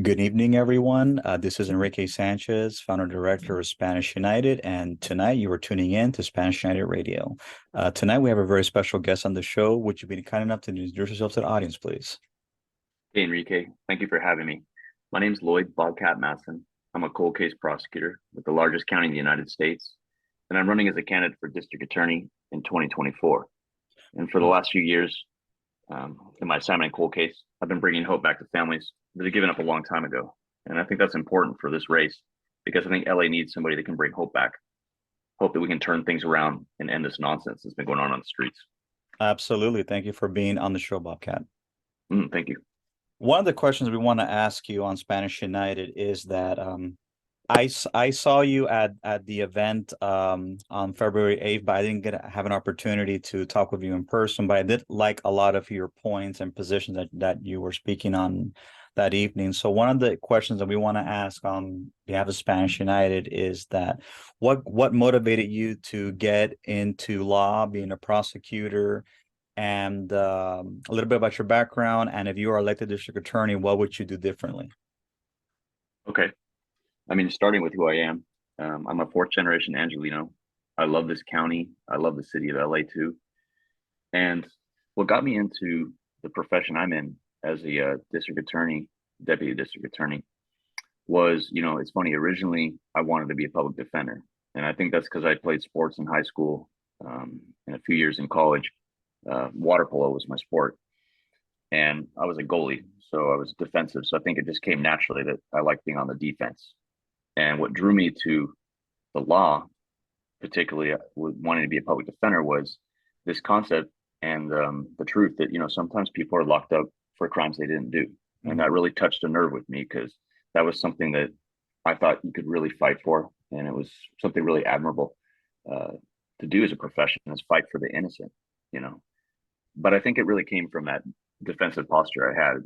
Good evening, everyone. This is Enrique Sanchez, founder and director of Spanish United, and tonight you are tuning in to Spanish United Radio. Tonight we have a very special guest on the show. Would you be kind enough to introduce yourself to the audience, please? Hey, Enrique. Thank you for having me. My name's Lloyd Bobcat Masson. I'm a cold case prosecutor with the largest county in the United States, and I'm running as a candidate for district attorney in 2024. And for the last few years, in my assignment in cold case, I've been bringing hope back to families that have given up a long time ago. And I think that's important for this race because I think LA needs somebody that can bring hope back, hope that we can turn things around and end this nonsense that's been going on the streets. Absolutely. Thank you for being on the show, Bobcat. Thank you. One of the questions we want to ask you on Spanish United is that I saw you at the event on February 8th, but I didn't have an opportunity to talk with you in person. But I did like a lot of your points and positions that you were speaking on that evening. So one of the questions that we want to ask on behalf of Spanish United is that what motivated you to get into law, being a prosecutor, and a little bit about your background, and if you are elected district attorney, what would you do differently? Okay. I mean, starting with who I am, I'm a fourth generation Angelino. I love this county. I love the city of LA too. And what got me into the profession I'm in as a district attorney, deputy district attorney, was, it's funny. Originally, I wanted to be a public defender. And I think that's because I played sports in high school and a few years in college. Water polo was my sport. And I was a goalie. So I was defensive. So I think it just came naturally that I liked being on the defense. And what drew me to the law, particularly with wanting to be a public defender, was this concept and the truth that sometimes people are locked up for crimes they didn't do, and that really touched a nerve with me because that was something that I thought you could really fight for, and it was something really admirable to do as a profession, is fight for the innocent, you know. But I think it really came from that defensive posture I had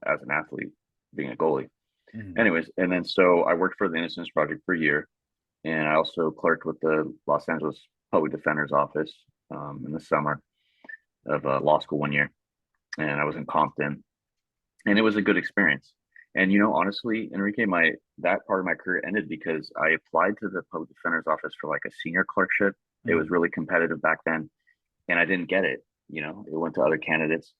as an athlete, being a goalie. Mhm. Anyways, and then so I worked for the Innocence Project for a year, and I also clerked with the Los Angeles Public Defender's Office in the summer of law school one year, and I was in Compton, and it was a good experience. And honestly, Enrique, my that part of my career ended because I applied to the Public Defender's Office for like a senior clerkship. It was Mhm. really competitive back then, and I didn't get it. It went to other candidates,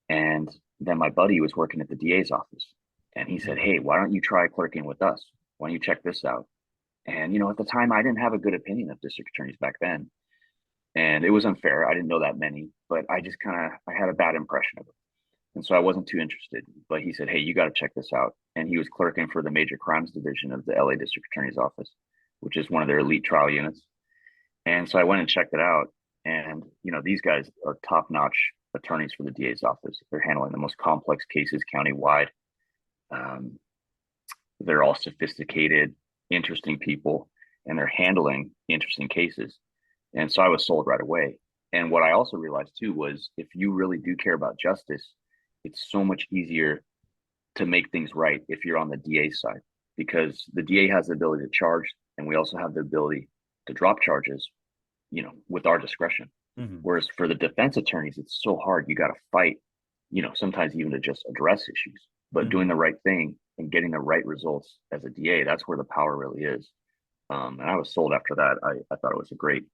and then my buddy was working at the DA's office, and he said, "Hey, why don't you try clerking with us? Why don't you check this out?" And at the time, I didn't have a good opinion of district attorneys back then, and it was unfair. I didn't know that many, but I just I had a bad impression of it, and so I wasn't too interested. But he said, "Hey, you got to check this out." And he was clerking for the Major Crimes Division of the LA District Attorney's Office, which is one of their elite trial units. And so I went and checked it out, and these guys are top-notch attorneys for the DA's office. They're handling the most complex cases countywide. Um, they're all sophisticated, interesting people, and they're handling interesting cases. And so I was sold right away. And what I also realized too was if you really do care about justice, it's so much easier to make things right if you're on the DA side, because the DA has the ability to charge, and we also have the ability to drop charges, with our discretion. Mhm. Whereas for the defense attorneys, it's so hard. You got to fight, sometimes even to just address issues, but doing Mhm. the right thing and getting the right results as a DA, that's where the power really is. And I was sold after that. I thought it was a great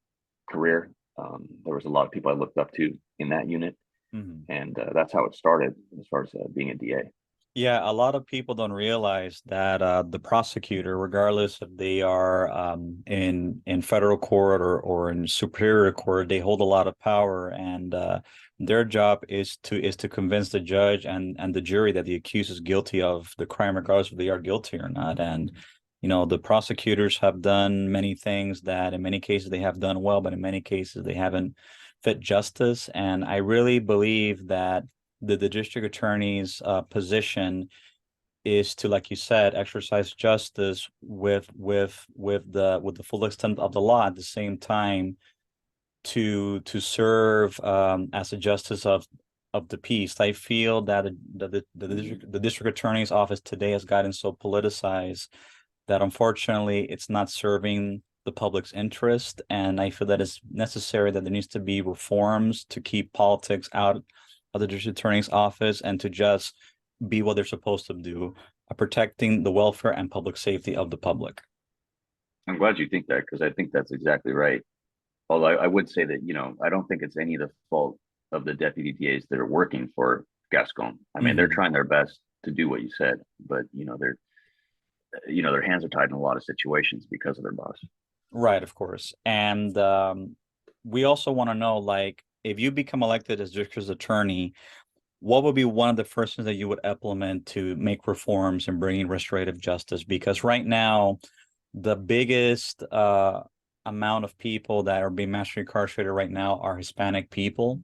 career. There was a lot of people I looked up to in that unit, Mhm. and that's how it started as far as being a DA. Yeah, a lot of people don't realize that the prosecutor, regardless if they are in federal court or in superior court, they hold a lot of power, and their job is to convince the judge and the jury that the accused is guilty of the crime, regardless if they are guilty or not. And the prosecutors have done many things that, in many cases, they have done well, but in many cases, they haven't fit justice. And I really believe that the district attorney's position is to, like you said, exercise justice with the full extent of the law, at the same time to serve as a justice of the peace. I feel that the district attorney's office today has gotten so politicized that unfortunately it's not serving the public's interest. And I feel that it's necessary that there needs to be reforms to keep politics out of the district attorney's office and to just be what they're supposed to do, protecting the welfare and public safety of the public. I'm glad you think that, because I think that's exactly right. Although I would say that, I don't think it's any of the fault of the deputy DAs that are working for Gascon. I mean, they're Mhm. trying their best to do what you said, but their hands are tied in a lot of situations because of their boss. Right, of course. And we also want to know, like, if you become elected as district attorney, what would be one of the first things that you would implement to make reforms and bring in restorative justice? Because right now, the biggest amount of people that are being mass incarcerated right now are Hispanic people,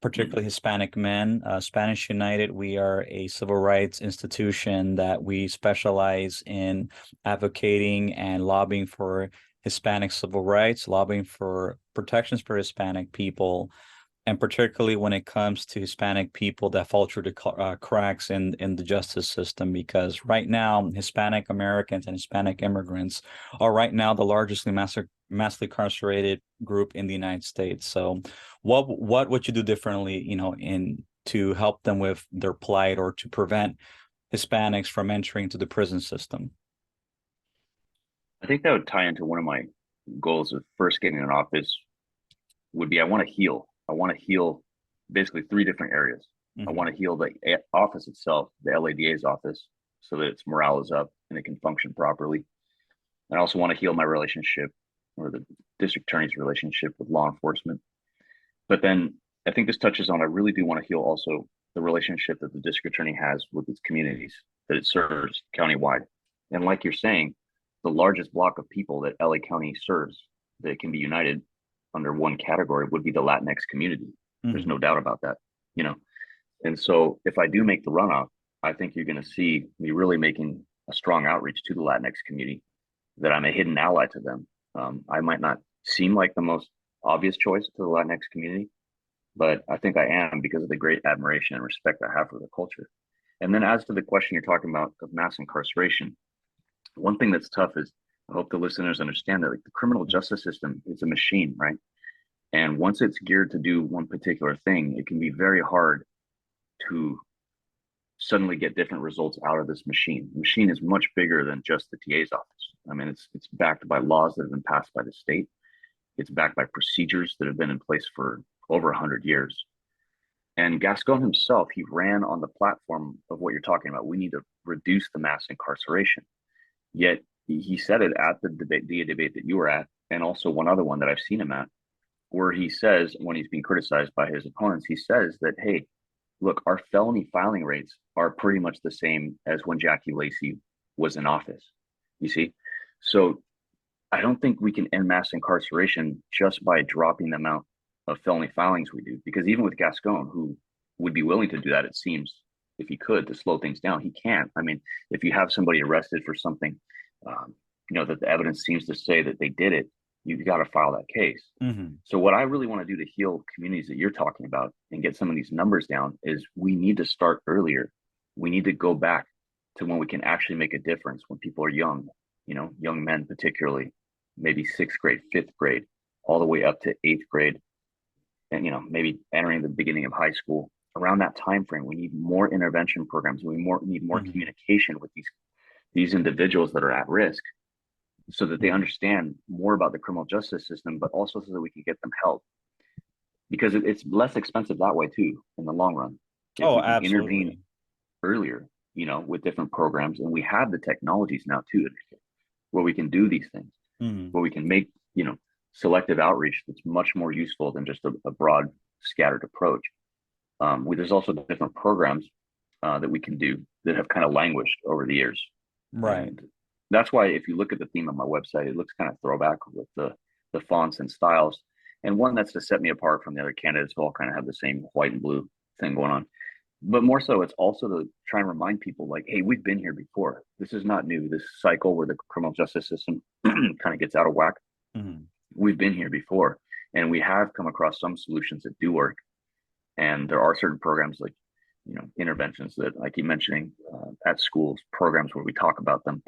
particularly Hispanic men. Spanish United, we are a civil rights institution that we specialize in advocating and lobbying for Hispanic civil rights, lobbying for protections for Hispanic people, and particularly when it comes to Hispanic people that fall through the cracks in the justice system. Because right now, Hispanic Americans and Hispanic immigrants are right now the largestly massively incarcerated group in the United States. So, what would you do differently, in to help them with their plight or to prevent Hispanics from entering into the prison system? I think that would tie into one of my goals of first getting in office would be I want to heal. I want to heal basically three different areas. I Mhm. want to heal the office itself, the LADA's office, so that its morale is up and it can function properly. I also want to heal my relationship or the district attorney's relationship with law enforcement. But then I think this touches on, I really do want to heal also the relationship that the district attorney has with its communities that it serves countywide. And like you're saying, the largest block of people that LA County serves that can be united under one category would be the Latinx community. There's Mhm. no doubt about that, you know. And so if I do make the runoff, I think you're going to see me really making a strong outreach to the Latinx community that I'm a hidden ally to them. I might not seem like the most obvious choice to the Latinx community, but I think I am because of the great admiration and respect I have for the culture. And then as to the question you're talking about of mass incarceration, one thing that's tough is I hope the listeners understand that like the criminal justice system is a machine, right? And once it's geared to do one particular thing, it can be very hard to suddenly get different results out of this machine. The machine is much bigger than just the TA's office. I mean, it's backed by laws that have been passed by the state. It's backed by procedures that have been in place for over 100 years. And Gascon himself, he ran on the platform of what you're talking about. We need to reduce the mass incarceration. Yet he said it at the debate that you were at, and also one other one that I've seen him at, where he says, when he's being criticized by his opponents, he says that, hey, look, our felony filing rates are pretty much the same as when Jackie Lacey was in office. You see? So I don't think we can end mass incarceration just by dropping the amount of felony filings we do. Because even with Gascon, who would be willing to do that, it seems, if he could, to slow things down, he can't. I mean, if you have somebody arrested for something, that the evidence seems to say that they did it, you've got to file that case. Mhm. So what I really want to do to heal communities that you're talking about and get some of these numbers down is we need to start earlier. We need to go back to when we can actually make a difference when people are young, young men particularly, maybe sixth grade, fifth grade, all the way up to eighth grade, and maybe entering the beginning of high school. Around that time frame, we need more intervention programs. We need more Mhm. communication with these individuals that are at risk so that they Mhm. understand more about the criminal justice system, but also so that we can get them help because it's less expensive that way too in the long run if Oh, we can intervene absolutely. earlier, with different programs. And we have the technologies now too where we can do these things, Mhm. where we can make selective outreach that's much more useful than just a broad scattered approach. There's also different programs that we can do that have kind of languished over the years. Right. And that's why if you look at the theme of my website, it looks kind of throwback with the fonts and styles. And one that's to set me apart from the other candidates who all kind of have the same white and blue thing going on. But more so, it's also to try and remind people like, hey, we've been here before. This is not new. This cycle where the criminal justice system kind of gets out of whack. Mhm. We've been here before. And we have come across some solutions that do work. And there are certain programs like, interventions that I keep mentioning at schools, programs where we talk about them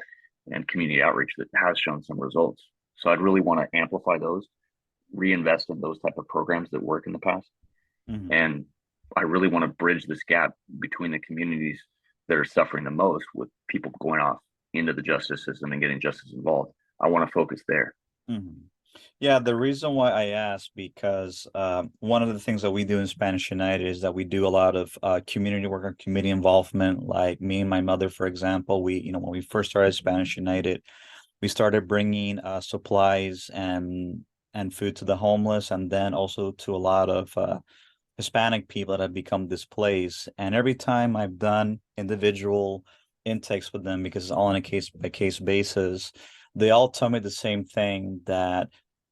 and community outreach that has shown some results. So I'd really want to amplify those, reinvest in those type of programs that work in the past. Mhm. And I really want to bridge this gap between the communities that are suffering the most with people going off into the justice system and getting justice involved. I want to focus there. Mhm. Yeah, the reason why I asked because one of the things that we do in Spanish United is that we do a lot of community work and community involvement. Like me and my mother, for example, when we first started Spanish United, we started bringing supplies and food to the homeless, and then also to a lot of Hispanic people that have become displaced. And every time I've done individual intakes with them, because it's all on a case by case basis, they all tell me the same thing that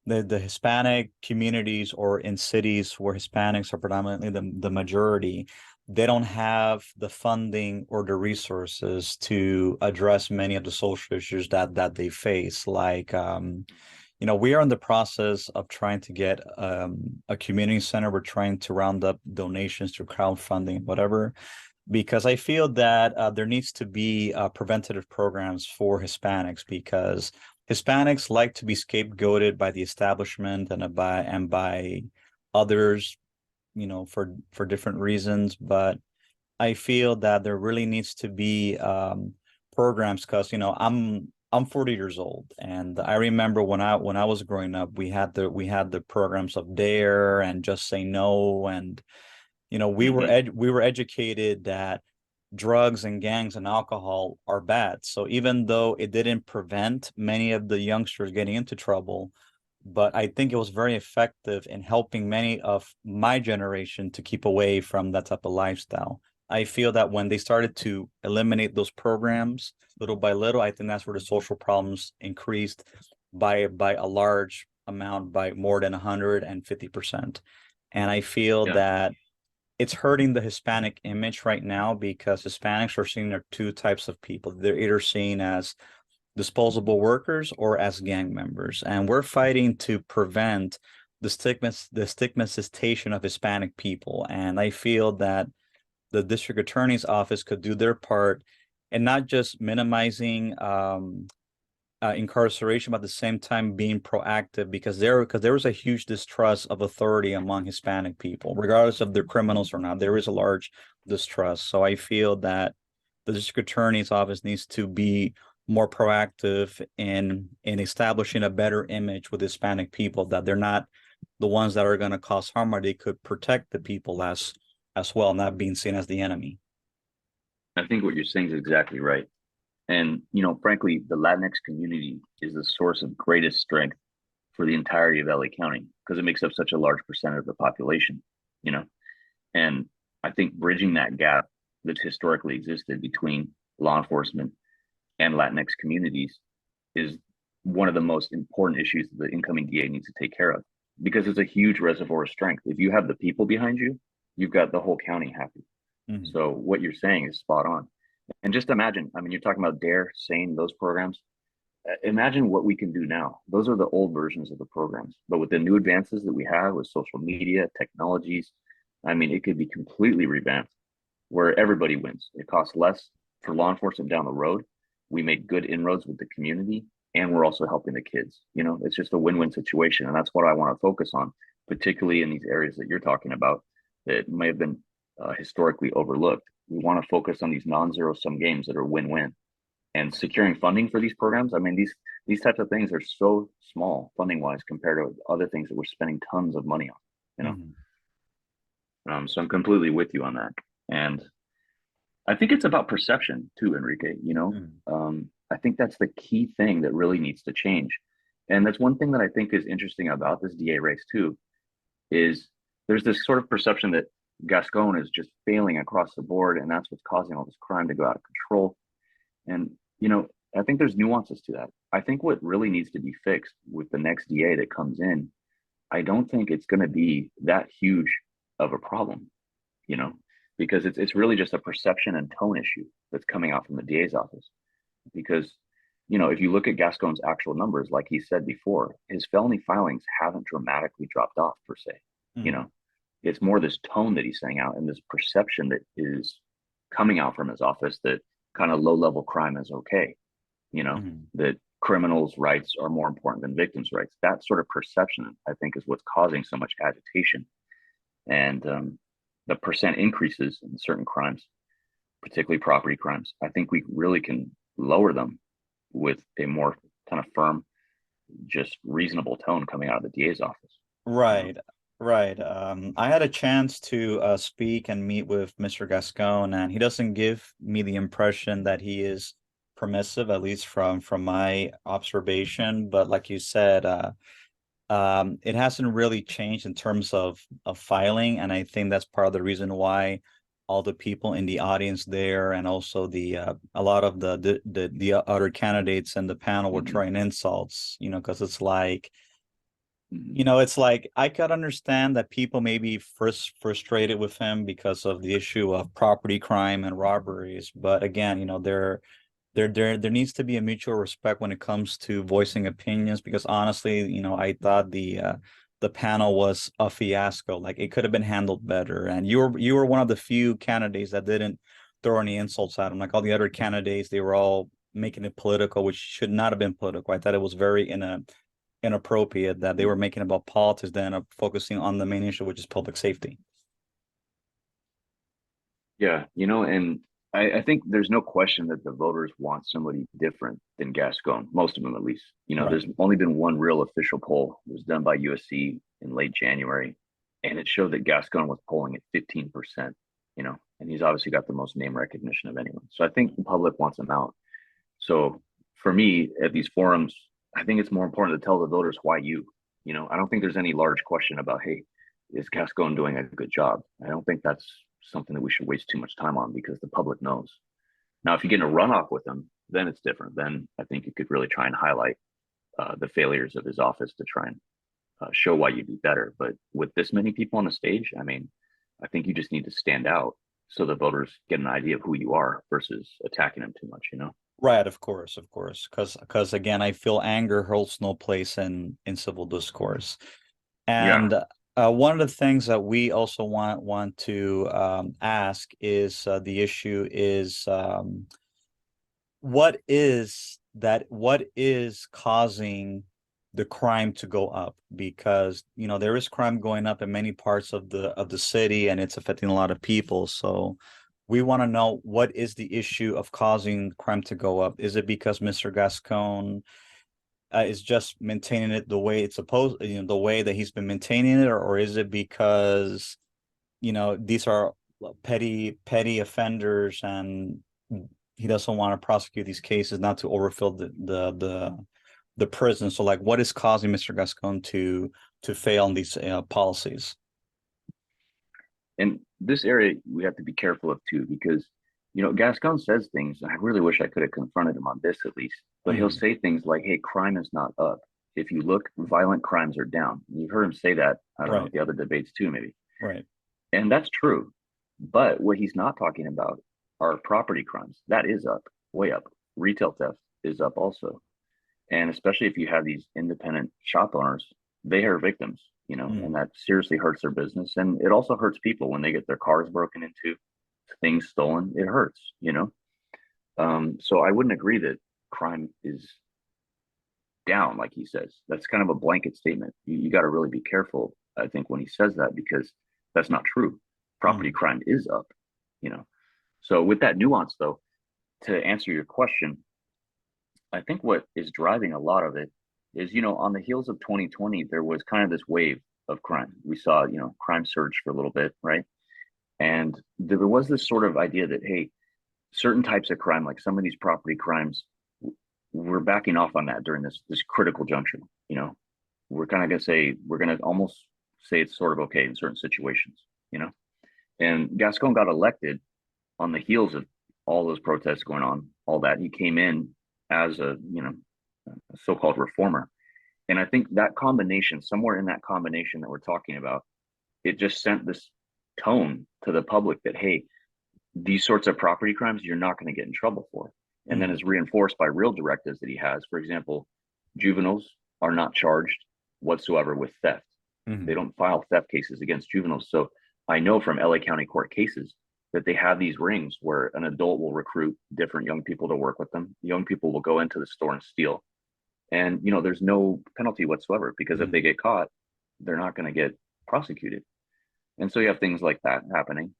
the Hispanic communities or in cities where Hispanics are predominantly the majority, they don't have the funding or the resources to address many of the social issues that they face. Like we are in the process of trying to get a community center. We're trying to round up donations through crowdfunding, whatever, because I feel that there needs to be preventative programs for Hispanics because Hispanics like to be scapegoated by the establishment and by others, for different reasons. But I feel that there really needs to be programs because I'm 40 years old, and I remember when I was growing up, we had the programs of Dare and Just Say No, and Mm-hmm. we were educated that drugs and gangs and alcohol are bad. So even though it didn't prevent many of the youngsters getting into trouble, but I think it was very effective in helping many of my generation to keep away from that type of lifestyle. I feel that when they started to eliminate those programs little by little, I think that's where the social problems increased by a large amount, by more than 150%. And I feel Yeah. that it's hurting the Hispanic image right now because Hispanics are seen as two types of people. They're either seen as disposable workers or as gang members. And we're fighting to prevent the stigmatization of Hispanic people. And I feel that the district attorney's office could do their part and not just minimizing incarceration, but at the same time being proactive because there was a huge distrust of authority among Hispanic people, regardless of they're criminals or not. There is a large distrust. So I feel that the district attorney's office needs to be more proactive in establishing a better image with Hispanic people, that they're not the ones that are going to cause harm, or they could protect the people as well, not being seen as the enemy. I think what you're saying is exactly right. And, frankly, the Latinx community is the source of greatest strength for the entirety of LA County because it makes up such a large percent of the population, you know? And I think bridging that gap that's historically existed between law enforcement and Latinx communities is one of the most important issues that the incoming DA needs to take care of because it's a huge reservoir of strength. If you have the people behind you, you've got the whole county happy. Mhm. So what you're saying is spot on. And just imagine, I mean, you're talking about Dare, Sane, those programs. Imagine what we can do now. Those are the old versions of the programs. But with the new advances that we have with social media, technologies, I mean, it could be completely revamped where everybody wins. It costs less for law enforcement down the road. We make good inroads with the community, and we're also helping the kids. It's just a win-win situation. And that's what I want to focus on, particularly in these areas that you're talking about that may have been historically overlooked. We want to focus on these non-zero sum games that are win-win and securing funding for these programs. I mean, these types of things are so small funding wise compared to other things that we're spending tons of money on, you know. Mhm. So I'm completely with you on that. And I think it's about perception too, Enrique. Mhm. I think that's the key thing that really needs to change. And that's one thing that I think is interesting about this DA race too, is there's this sort of perception that Gascon is just failing across the board, and that's what's causing all this crime to go out of control. And, I think there's nuances to that. I think what really needs to be fixed with the next DA that comes in, I don't think it's going to be that huge of a problem, you know, because it's really just a perception and tone issue that's coming out from the DA's office. Because, if you look at Gascon's actual numbers, like he said before, his felony filings haven't dramatically dropped off per se. You Mhm. know, it's more this tone that he's saying out and this perception that is coming out from his office that kind of low level crime is okay, Mhm. that criminals' rights are more important than victims' rights. That sort of perception, I think, is what's causing so much agitation and the percent increases in certain crimes. particularly property crimes. I think we really can lower them with a more kind of firm, just reasonable tone coming out of the DA's office, you know? Right, right. I had a chance to speak and meet with Mr. Gascon, and he doesn't give me the impression that he is permissive, at least from my observation. But like you said, it hasn't really changed in terms of filing, and I think that's part of the reason why all the people in the audience there, and also the a lot of the other candidates and the panel were Mhm. throwing insults, because it's like Mhm. it's like I could understand that people may be first frustrated with him because of the issue of property crime and robberies. But again, there needs to be a mutual respect when it comes to voicing opinions, because honestly, I thought the panel was a fiasco. Like it could have been handled better. And you were one of the few candidates that didn't throw any insults at him. Like all the other candidates, they were all making it political, which should not have been political. I thought it was very inappropriate that they were making about politics than focusing on the main issue, which is public safety. Yeah, and I think there's no question that the voters want somebody different than Gascon, most of them at least. Right. There's only been one real official poll. It was done by USC in late January, and it showed that Gascon was polling at 15%, and he's obviously got the most name recognition of anyone. So I think the public wants him out. So for me, at these forums, I think it's more important to tell the voters why you. I don't think there's any large question about, hey, is Gascon doing a good job? I don't think that's something that we should waste too much time on because the public knows. Now, if you get in a runoff with him, then it's different. Then I think you could really try and highlight the failures of his office to try and show why you'd be better. But with this many people on the stage, I mean, I think you just need to stand out so the voters get an idea of who you are versus attacking him too much. Right, of course, because again, I feel anger holds no place in civil discourse. Yeah. And one of the things that we also want to ask is the issue is what is causing the crime to go up? Because there is crime going up in many parts of the city, and it's affecting a lot of people. So we want to know, what is the issue of causing crime to go up? Is it because Mr. Gascon is just maintaining it the way it's supposed, the way that he's been maintaining it, or is it because these are petty offenders, and he doesn't want to prosecute these cases, not to overfill the prison? So like, what is causing Mr. Gascon to fail in these policies? And this area we have to be careful of too, because Gascon says things, and I really wish I could have confronted him on this at least. But he'll Mhm. say things like, "Hey, crime is not up. If you look, violent crimes are down." You've heard him say that. I don't know, at Right, the other debates too, maybe. right. And that's true. But what he's not talking about are property crimes. That is up, way up. Retail theft is up also. And especially if you have these independent shop owners, they are victims, and Mm. that seriously hurts their business. And it also hurts people when they get their cars broken into, things stolen. It hurts. So I wouldn't agree that crime is down, like he says. That's kind of a blanket statement. You got to really be careful, I think, when he says that, because that's not true. Property Mm. crime is up. So with that nuance, though, to answer your question, I think what is driving a lot of it is, on the heels of 2020, there was kind of this wave of crime. We saw, crime surge for a little bit, right? And there was this sort of idea that, hey, certain types of crime, like some of these property crimes, we're backing off on that during this critical juncture. We're kind of gonna say we're gonna almost say it's sort of okay in certain situations. And Gascon got elected on the heels of all those protests going on, all that. He came in as a so-called reformer. And I think that combination, somewhere in that combination that we're talking about, it just sent this tone to the public that, hey, these sorts of property crimes you're not going to get in trouble for. And then Mm. is reinforced by real directives that he has. For example, juveniles are not charged whatsoever with theft. They Mm. don't file theft cases against juveniles. So I know from LA County court cases that they have these rings where an adult will recruit different young people to work with them. Young people will go into the store and steal. And there's no penalty whatsoever, because if they Mm. get caught, they're not going to get prosecuted. And so you have things like that happening.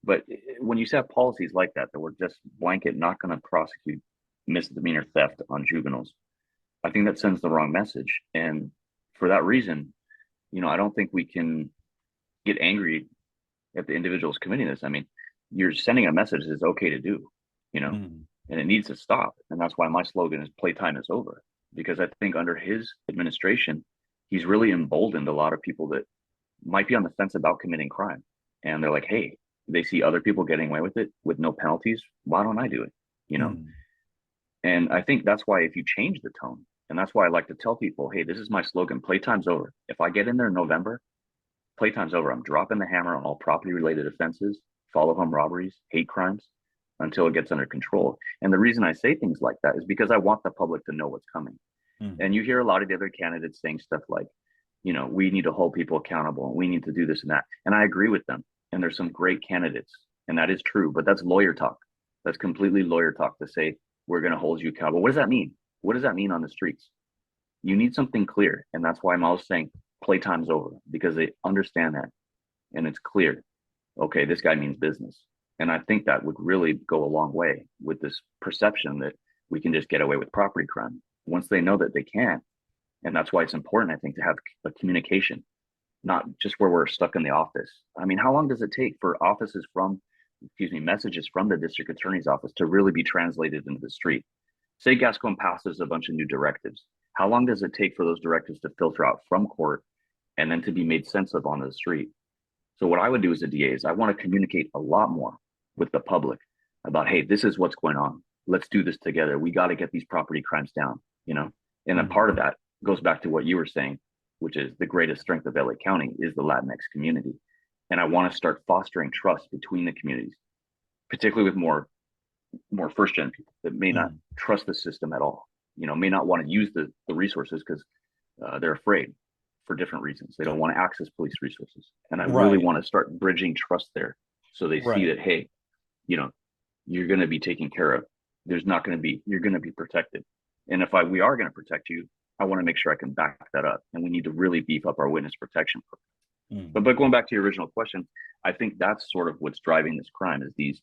But when you set policies like that we're just blanket not going to prosecute misdemeanor theft on juveniles, I think that sends the wrong message. And for that reason, I don't think we can get angry at the individuals committing this. I mean, you're sending a message that it's okay to do, you know, Mm, and it needs to stop. And that's why my slogan is playtime is over. Because I think under his administration, he's really emboldened a lot of people that might be on the fence about committing crime. And they're like, hey, they see other people getting away with it with no penalties. Why don't I do it? You know? mm, And I think that's why if you change the tone, and that's why I like to tell people, hey, this is my slogan, playtime's over. If I get in there in November, playtime's over. I'm dropping the hammer on all property related offenses, follow home robberies, hate crimes until it gets under control. And the reason I say things like that is because I want the public to know what's coming. mm. And you hear a lot of the other candidates saying stuff like, we need to hold people accountable and we need to do this and that. And I agree with them. And there's some great candidates, and that is true, but that's lawyer talk. That's completely lawyer talk to say, we're going to hold you accountable. What does that mean? What does that mean on the streets? You need something clear. And that's why I'm always saying playtime's over, because they understand that and it's clear. Okay, this guy means business. And I think that would really go a long way with this perception that we can just get away with property crime once they know that they can't. And that's why it's important, I think, to have a communication, not just where we're stuck in the office. I mean, how long does it take for messages from the district attorney's office to really be translated into the street? Say Gascon passes a bunch of new directives. How long does it take for those directives to filter out from court and then to be made sense of on the street? So what I would do as a DA is I want to communicate a lot more with the public about, hey, this is what's going on. Let's do this together. We got to get these property crimes down, And a part of that goes back to what you were saying, which is the greatest strength of LA County is the Latinx community. And I want to start fostering trust between the communities, particularly with more first gen people that may not Mm. trust the system at all, may not want to use the resources because they're afraid for different reasons. They don't want to access police resources. And I really Right, want to start bridging trust there so they see right. that, hey, you know, you're going to be taken care of. You're going to be protected. And if we are going to protect you, I want to make sure I can back that up. And we need to really beef up our witness protection program. Mm, But going back to your original question, I think that's sort of what's driving this crime is these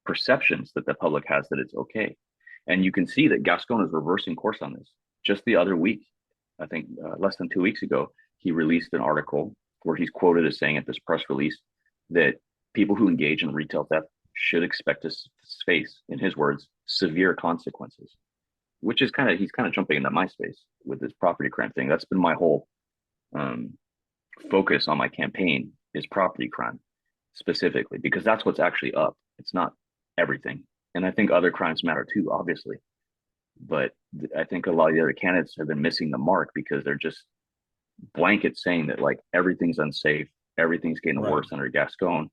perceptions that the public has that it's okay. And you can see that Gascon is reversing course on this. Just the other week, I think less than 2 weeks ago, he released an article where he's quoted as saying at this press release that people who engage in retail theft should expect to face, in his words, severe consequences, which is he's kind of jumping into my space with this property crime thing. That's been my whole um, focus on my campaign is property crime specifically, because that's what's actually up. It's not everything. And I think other crimes matter too, obviously. But I think a lot of the other candidates have been missing the mark because they're just blanket saying that like everything's unsafe, everything's getting right. worse under Gascon.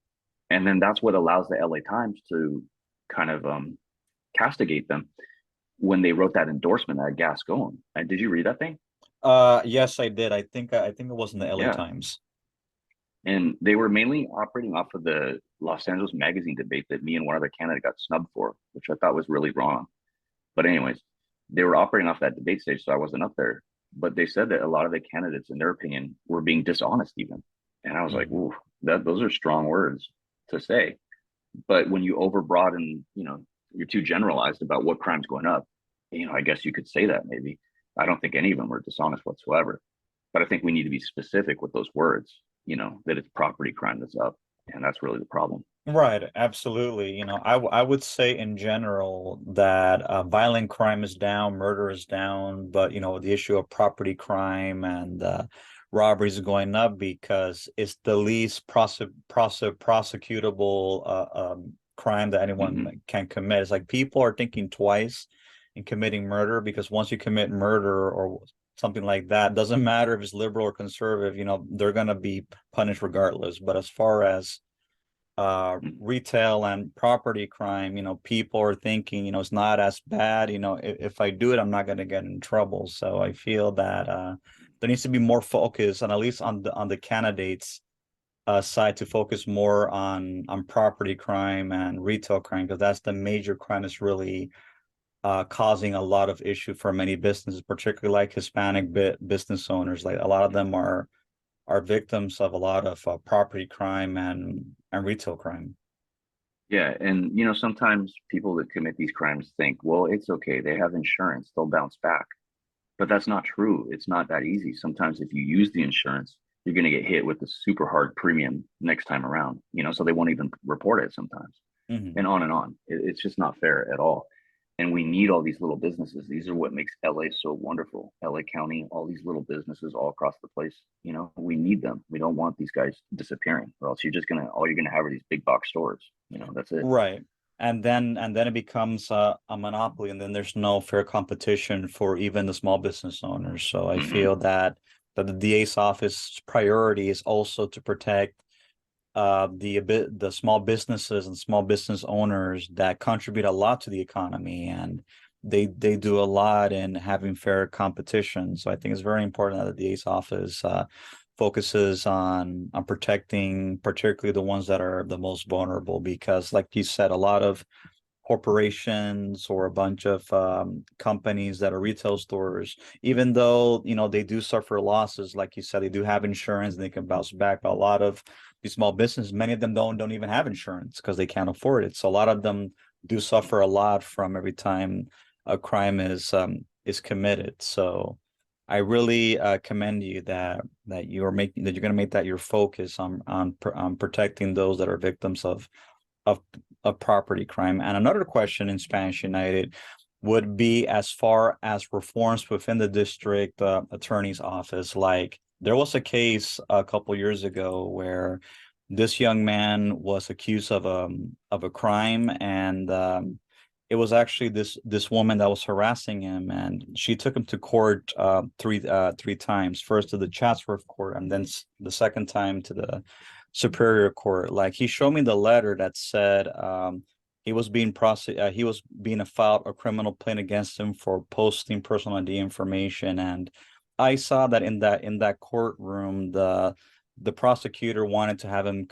And then that's what allows the LA Times to kind of castigate them when they wrote that endorsement at Gascon. And did you read that thing? Yes, I did. I think it was in the LA Yeah. Times. And they were mainly operating off of the Los Angeles Magazine debate that me and one other candidate got snubbed for, which I thought was really wrong. But anyways, they were operating off that debate stage, so I wasn't up there. But they said that a lot of the candidates, in their opinion, were being dishonest even. And I was like, Mm. ooh, those are strong words to say. But when you overbroad and you're too generalized about what crime's going up, I guess you could say that maybe. I don't think any of them were dishonest whatsoever. But I think we need to be specific with those words, that it's property crime that's up. And that's really the problem. Right, absolutely. I would say in general that violent crime is down, murder is down, but the issue of property crime and robberies is going up because it's the least prosecutable crime that Mm-hmm. anyone can commit. It's like people are thinking twice in committing murder because once you commit murder or something like that, doesn't matter if it's liberal or conservative, they're gonna be punished regardless. But as far as retail and property crime, people are thinking, it's not as bad, if I do it, I'm not going to get in trouble. So I feel that there needs to be more focus, and at least on the candidates side, to focus more on property crime and retail crime, because that's the major crime that's really causing a lot of issue for many businesses, particularly like Hispanic business owners. Like a lot of them are victims of a lot of property crime and retail crime. Yeah, and sometimes people that commit these crimes think, well, it's okay, they have insurance, they'll bounce back. But that's not true. It's not that easy. Sometimes if you use the insurance, you're going to get hit with a super hard premium next time around, so they won't even report it sometimes, Hmm. and on and on. It's just not fair at all. And we need all these little businesses. These are what makes LA so wonderful. LA County, all these little businesses all across the place. We need them. We don't want these guys disappearing, or else all you're gonna have are these big box stores. That's it. Right. And then it becomes a monopoly, and then there's no fair competition for even the small business owners. So I Mm-hmm. feel that the DA's office priority is also to protect the small businesses and small business owners that contribute a lot to the economy, and they do a lot in having fair competition. So I think it's very important that the DA's office focuses on protecting particularly the ones that are the most vulnerable, because like you said, a lot of corporations or a bunch of companies that are retail stores, even though they do suffer losses, like you said, they do have insurance and they can bounce back. But a lot of these small businesses, many of them don't even have insurance because they can't afford it. So a lot of them do suffer a lot from every time a crime is committed. So I really commend you that you're going to make that your focus on protecting those that are victims of of property crime. And another question in Spanish United would be as far as reforms within the district attorney's office. Like there was a case a couple years ago where this young man was accused of a crime, and it was actually this woman that was harassing him, and she took him to court three times. First to the Chatsworth court, and then the second time to the Superior Court. Like he showed me the letter that said he was being filed a criminal plaint against him for posting personal ID information, and I saw that in that courtroom the prosecutor wanted to have him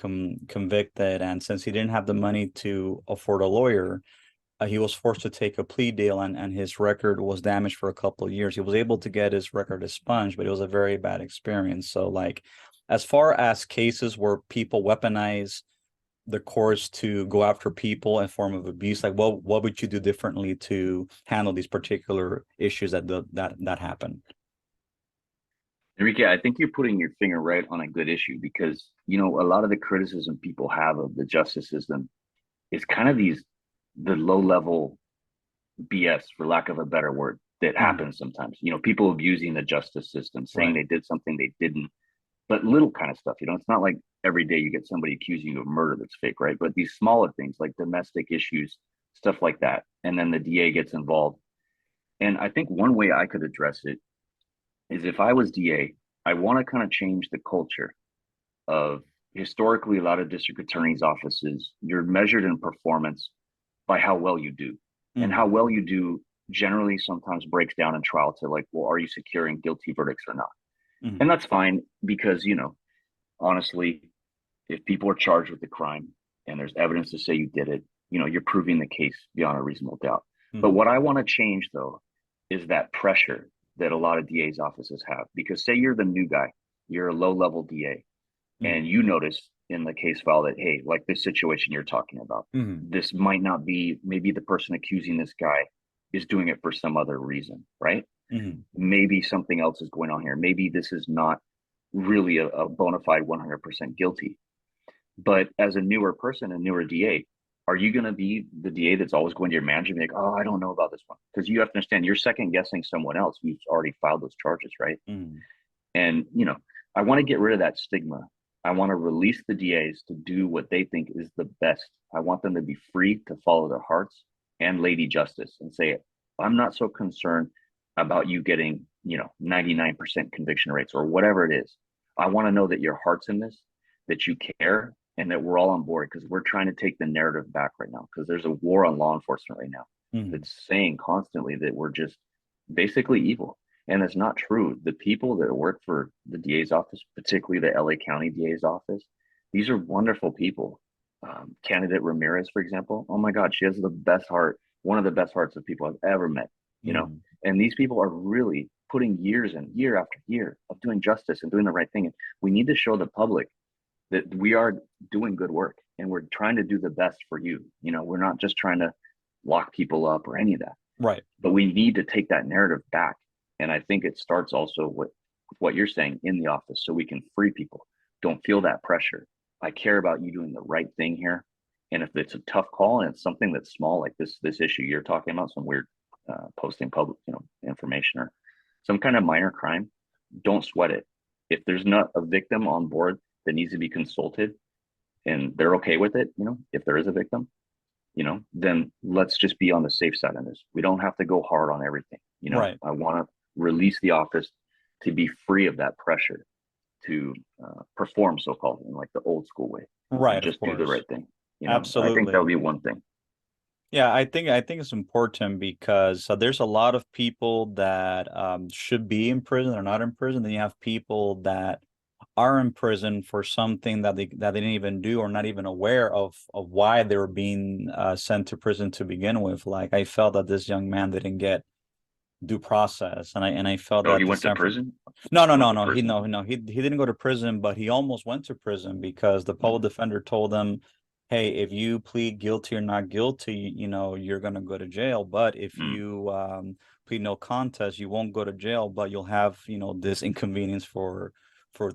convicted, and since he didn't have the money to afford a lawyer, he was forced to take a plea deal, and his record was damaged for a couple of years. He was able to get his record expunged, but it was a very bad experience. So, like, as far as cases where people weaponize the courts to go after people in form of abuse, like, what would you do differently to handle these particular issues that happen? Enrique, I think you're putting your finger right on a good issue because, a lot of the criticism people have of the justice system is kind of the low level BS, for lack of a better word, that Mhm. happens sometimes. People abusing the justice system, saying Right. they did something they didn't, but little kind of stuff. It's not like every day you get somebody accusing you of murder that's fake, right? But these smaller things like domestic issues, stuff like that. And then the DA gets involved. And I think one way I could address it is if I was DA, I want to kind of change the culture of historically a lot of district attorneys' offices, you're measured in performance by how well you do. And how Mhm. well you do generally sometimes breaks down in trial to like, well, are you securing guilty verdicts or not? And Mhm. that's fine because, honestly, if people are charged with the crime and there's evidence to say you did it, you're proving the case beyond a reasonable doubt. But Mhm. what I want to change though is that pressure that a lot of DA's offices have. Because say you're the new guy, you're a low level DA, and Mhm. you notice in the case file that, hey, like this situation you're talking about, Mhm. this might not be, maybe the person accusing this guy is doing it for some other reason, right? Mhm. Maybe something else is going on here. Maybe this is not really a bona fide 100% guilty. But as a newer person, a newer DA, are you going to be the DA that's always going to your manager and be like, oh, I don't know about this one? Because you have to understand you're second guessing someone else who's already filed those charges, right? Mhm. And, I want to get rid of that stigma. I want to release the DAs to do what they think is the best. I want them to be free to follow their hearts and lady justice and say, I'm not so concerned about you getting, 99% conviction rates or whatever it is. I want to know that your heart's in this, that you care, and that we're all on board because we're trying to take the narrative back right now because there's a war on law enforcement right now Mhm. that's saying constantly that we're just basically evil. And it's not true. The people that work for the DA's office, particularly the LA County DA's office, these are wonderful people. Candidate Ramirez, for example, oh my God, she has the best heart, one of the best hearts of people I've ever met, you know? Mhm. And these people are really putting years and year after year of doing justice and doing the right thing. And we need to show the public that we are doing good work and we're trying to do the best for you. You know, we're not just trying to lock people up or any of that, Right. but we need to take that narrative back. And I think it starts also with what you're saying in the office so we can free people. Don't feel that pressure. I care about you doing the right thing here. And if it's a tough call and it's something that's small, like this issue you're talking about, some weird posting public, information or some kind of minor crime, don't sweat it. If there's not a victim on board that needs to be consulted and they're okay with it, if there is a victim, then let's just be on the safe side on this. We don't have to go hard on everything. Right. I want to release the office to be free of that pressure to perform, so called, in like the old school way, and Right. Of just do the course. right thing. I think that Absolutely. would be one thing. Yeah, I think it's important because there's a lot of people that should be in prison or not in prison. Then you have people that are in prison for something that they didn't even do or not even aware of why they were being sent to prison to begin with. Like I felt that this young man didn't get due process, and I felt Oh, that he the went to San Fran prison. no, no, He went no, to no. He prison. no, no. He didn't go to prison, but he almost went to prison because the public Mm, defender told him, "Hey, if you plead guilty or not guilty, you're gonna go to jail. But if mm, you plead no contest, you won't go to jail, but you'll have this inconvenience for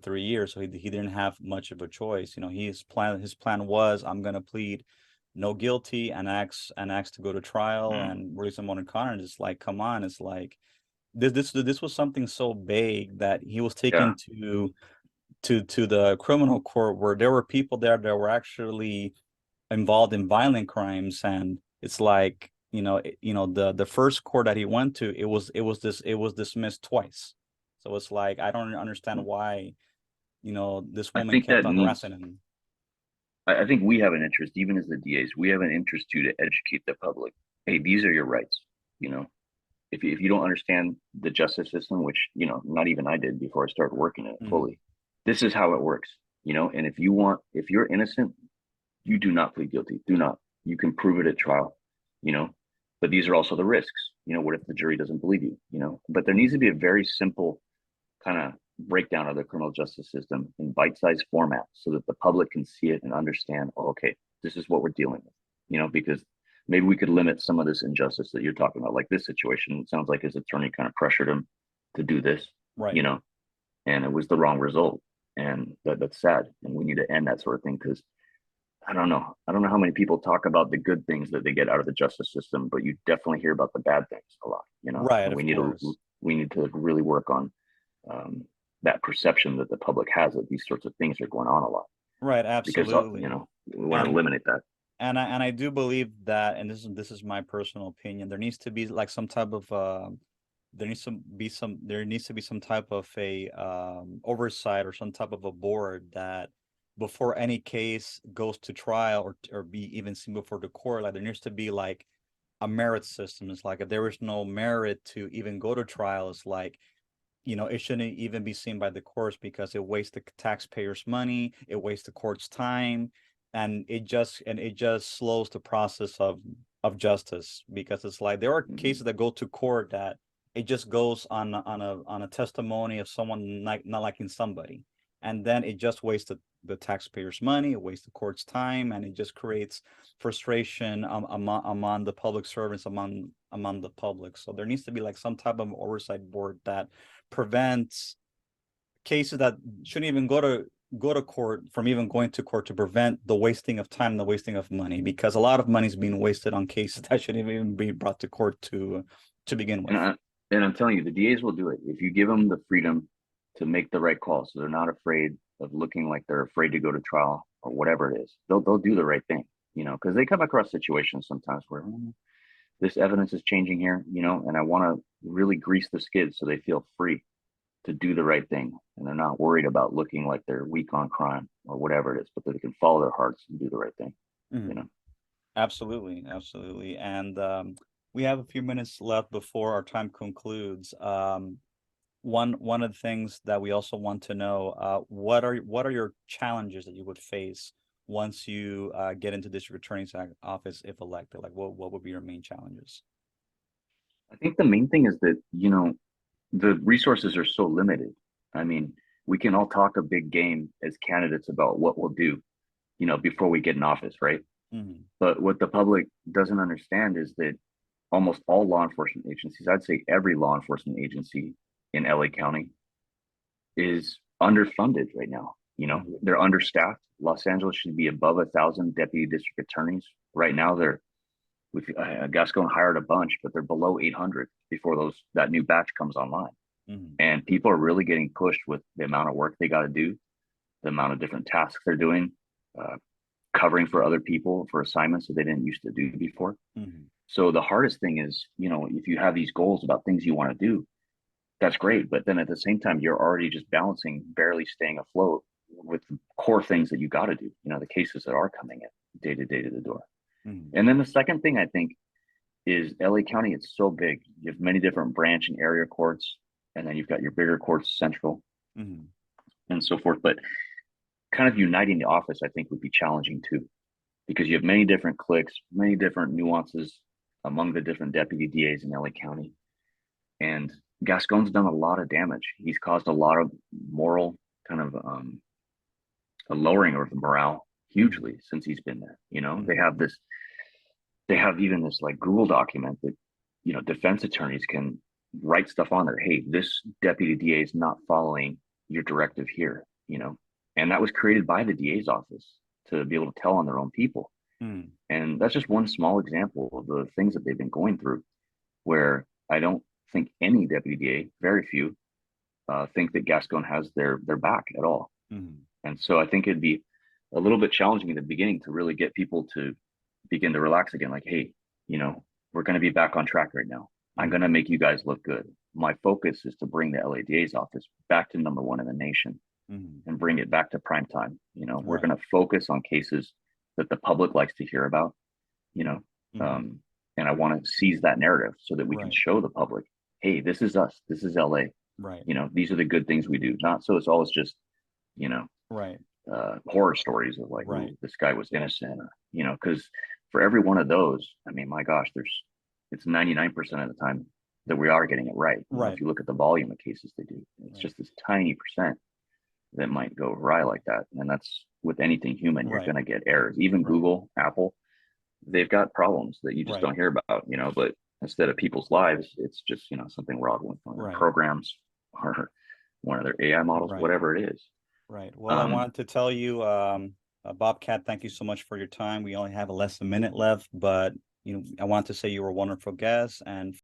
3 years." So he didn't have much of a choice. His plan was, I'm gonna plead no guilty and ask to go to trial mm. and release him on a Connor. And it's like, come on, it's like this was something so vague that he was Yeah. taken to the criminal court where there were people there that were actually involved in violent crimes, and it's like the first court that he went to, it was dismissed twice. So it's like I don't understand why this I woman think kept that on harassing needs. him. I think we have an interest, even as the DAs, we have an interest too to educate the public. Hey, these are your rights. You know, if you don't understand the justice system, which not even I did before I started working in it Mhm. fully, this is how it works. And if you're innocent, you do not plead guilty. Do not. You can prove it at trial. You know, but these are also the risks. What if the jury doesn't believe you? But there needs to be a very simple kind of breakdown of the criminal justice system in bite-sized format so that the public can see it and understand, oh, okay, this is what we're dealing with, because maybe we could limit some of this injustice that you're talking about. Like this situation, it sounds like his attorney kind of pressured him to do this, Right. you know, and it was the wrong result. And that's sad. And we need to end that sort of thing because I don't know. I don't know how many people talk about the good things that they get out of the justice system, but you definitely hear about the bad things a lot, Right, and of we need to course. we need to really work on um, that perception that the public has that these sorts of things are going on a lot Right, because absolutely. we want to And eliminate that. I do believe that, and this is my personal opinion. There needs to be like some type of there needs to be some type of a oversight or some type of a board that before any case goes to trial or be even seen before the court, like there needs to be like a merit system. It's like if there is no merit to even go to trial, it's like it shouldn't even be seen by the courts because it wastes the taxpayers' money, it wastes the court's time, and it just slows the process of justice because it's like there are Mm-hmm. cases that go to court that it just goes on a testimony of someone not liking somebody, and then it just wastes the taxpayers' money, it wastes the court's time, and it just creates frustration among the public servants, among the public. So there needs to be like some type of oversight board that prevents cases that shouldn't even go to court from even going to court, to prevent the wasting of time and the wasting of money, because a lot of money is being wasted on cases that shouldn't even be brought to court to begin And with. I'm telling you, the DAs will do it if you give them the freedom to make the right call, so they're not afraid of looking like they're afraid to go to trial or whatever it is. They'll do the right thing, because they come across situations sometimes where this evidence is changing here, and I want to really grease the skids so they feel free to do the right thing and they're not worried about looking like they're weak on crime or whatever it is, but that they can follow their hearts and do the right thing, you Mhm. know. Absolutely, absolutely. And we have a few minutes left before our time concludes. One of the things that we also want to know, what are your challenges that you would face once you get into district attorney's office if elected? Like what would be your main challenges? I think the main thing is that, the resources are so limited. I mean, we can all talk a big game as candidates about what we'll do, before we get in office, right? Mm-hmm. But what the public doesn't understand is that almost all law enforcement agencies, I'd say every law enforcement agency in LA County, is underfunded right now. They're understaffed. Los Angeles should be above 1,000 deputy district attorneys. Right now, they're with Gascon hired a bunch, but they're below 800 before that new batch comes online. Mm-hmm. And people are really getting pushed with the amount of work they got to do, the amount of different tasks they're doing, uh, covering for other people for assignments that they didn't used to do before. Mm-hmm. So the hardest thing is, if you have these goals about things you want to do, that's great. But then at the same time, you're already just balancing, barely staying afloat with the core things that you got to do, the cases that are coming in day to day to the door. Mm-hmm. And then the second thing I think is LA County, it's so big. You have many different branch and area courts, and then you've got your bigger courts, central, Mm-hmm. and so forth. But kind of uniting the office, I think, would be challenging too, because you have many different cliques, many different nuances among the different deputy DAs in LA County. And Gascon's done a lot of damage. He's caused a lot of moral kind of a lowering of the morale hugely since he's been there. Mm-hmm. They have even this like Google document that, defense attorneys can write stuff on there. Hey, this deputy DA is not following your directive here, and that was created by the DA's office to be able to tell on their own people. Mm-hmm. And that's just one small example of the things that they've been going through, where I don't think any deputy DA, very few, think that Gascon has their back at all. Mm-hmm. And so I think it'd be a little bit challenging in the beginning to really get people to begin to relax again. Like, hey, we're going to be back on track right now. I'm going to make you guys look good. My focus is to bring the LADA's office back to number one in the nation, Mm-hmm. and bring it back to prime time. We're Right. going to focus on cases that the public likes to hear about, Mm-hmm. and I want to seize that narrative so that we can Right. show the public, hey, this is us. This is LA. Right. These are the good things we do. Not so it's always just, Right. horror stories of like, Right. ooh, this guy was innocent, or, because for every one of those, I mean, my gosh, it's 99% of the time that we are getting it right. Right. If you look at the volume of cases they do, it's Right. just this tiny percent that might go awry like that. And that's with anything human, you're Right. going to get errors. Even Right. Google, Apple, they've got problems that you just Right. don't hear about, but instead of people's lives, it's just, something wrong with one of their Right. programs or one of their AI models, Right. whatever it is. Right. Well, I Um, wanted to tell you, Bobcat, thank you so much for your time. We only have less than a minute left, but I want to say you were a wonderful guest, and